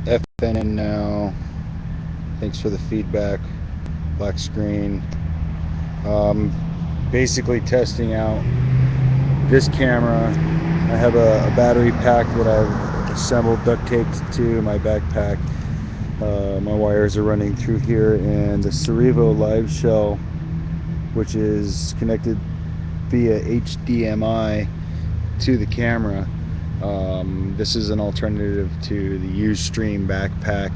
FNN now. Thanks for the feedback. Black screen. Basically testing out this camera. I have a battery pack that I've assembled, duct taped to my backpack. My wires are running through here, and the Cerevo LiveShell, which is connected via HDMI to the camera. This is an alternative to the Ustream backpack.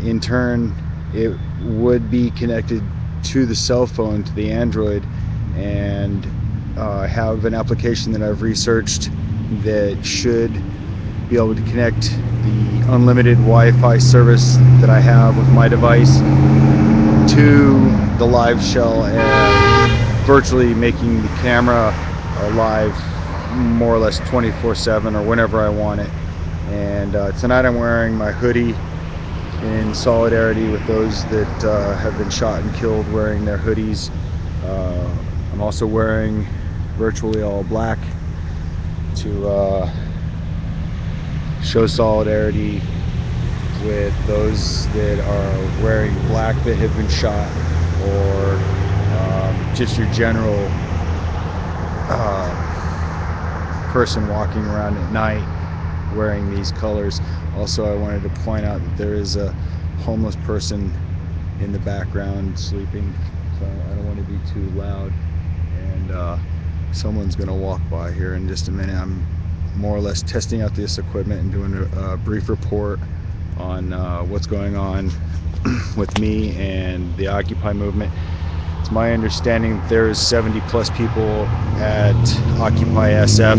In turn, it would be connected to the cell phone, to the Android, and I have an application that I've researched that should be able to connect the unlimited Wi-Fi service that I have with my device to the LiveShell, and virtually making the camera live more or less 24/7 or whenever I want it. And tonight I'm wearing my hoodie in solidarity with those that have been shot and killed, wearing their hoodies. I'm also wearing virtually all black to show solidarity with those that are wearing black that have been shot, or just your general person walking around at night wearing these colors. Also, I wanted to point out that there is a homeless person in the background sleeping, so I don't want to be too loud, and someone's going to walk by here in just a minute. I'm more or less testing out this equipment and doing a brief report on what's going on with me and the Occupy movement. It's my understanding that there's 70 plus people at Occupy SF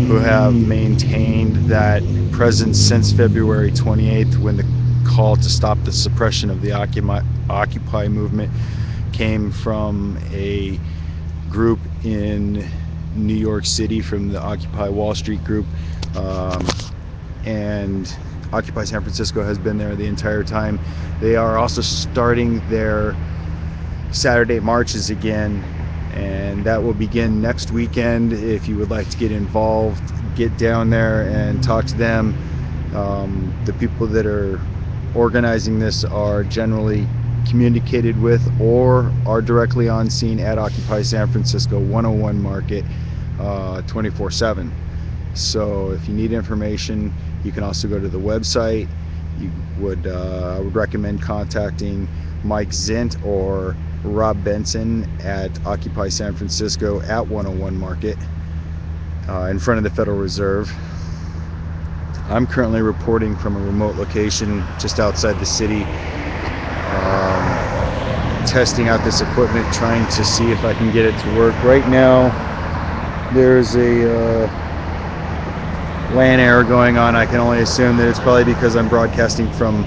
who have maintained that presence since February 28th, when the call to stop the suppression of the Occupy movement came from a group in New York City, from the Occupy Wall Street group, and Occupy San Francisco has been there the entire time. They are also starting their Saturday marches again, and that will begin next weekend. If you would like to get involved, get down there and talk to them. The people that are organizing this are generally communicated with or are directly on scene at Occupy San Francisco 101 Market 24/7. So if you need information, you can also go to the website. I would recommend contacting Mike Zint or Rob Benson at Occupy San Francisco at 101 Market in front of the Federal Reserve. I'm currently reporting from a remote location just outside the city, testing out this equipment, trying to see if I can get it to work. Right now there's a LAN error going on. I can only assume that it's probably because I'm broadcasting from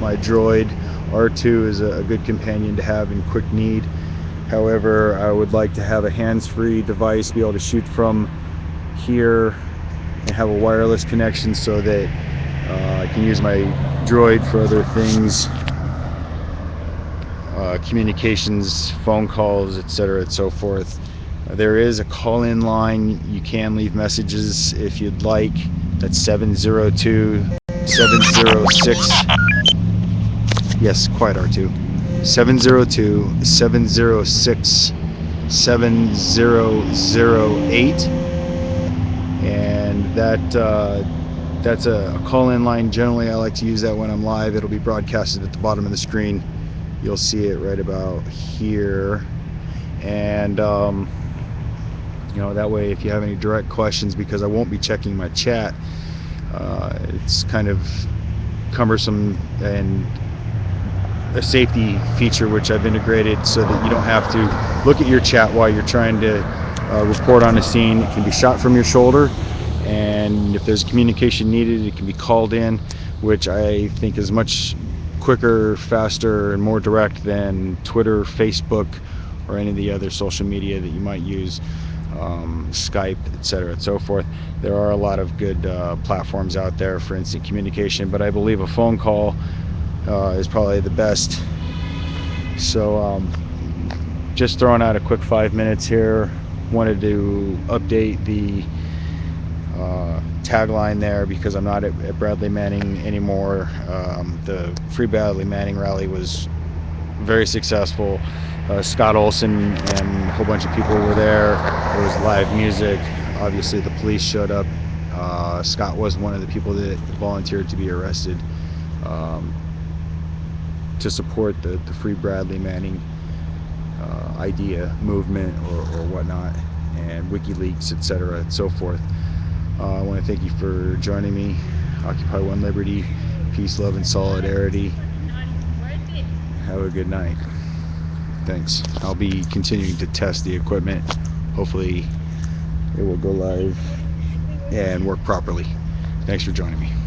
my Droid. R2 is a good companion to have in quick need. However, I would like to have a hands-free device, be able to shoot from here and have a wireless connection so that I can use my Droid for other things, communications, phone calls, etc., and so forth. There is a call-in line. You can leave messages if you'd like. That's 702-706. Yes, quiet R2. 702-706-7008. And that's a call-in line. Generally, I like to use that when I'm live. It'll be broadcasted at the bottom of the screen. You'll see it right about here. And that way, if you have any direct questions, because I won't be checking my chat, it's kind of cumbersome, and a safety feature which I've integrated so that you don't have to look at your chat while you're trying to report on a scene. It can be shot from your shoulder, and if there's communication needed, it can be called in, which I think is much quicker, faster, and more direct than Twitter, Facebook, or any of the other social media that you might use, Skype, etc., and so forth. There are a lot of good platforms out there for instant communication, but I believe a phone call is probably the best. So just throwing out a quick 5 minutes here. Wanted to update the tagline there because I'm not at Bradley Manning anymore. The Free Bradley Manning rally was very successful. Scott Olson and a whole bunch of people were there. There was live music. Obviously, the police showed up. Scott was one of the people that volunteered to be arrested to support the Free Bradley Manning idea, movement, or whatnot, and WikiLeaks, etc., and so forth. I want to thank you for joining me. Occupy One Liberty. Peace, love, and solidarity. Have a good night. Thanks. I'll be continuing to test the equipment. Hopefully it will go live and work properly. Thanks for joining me.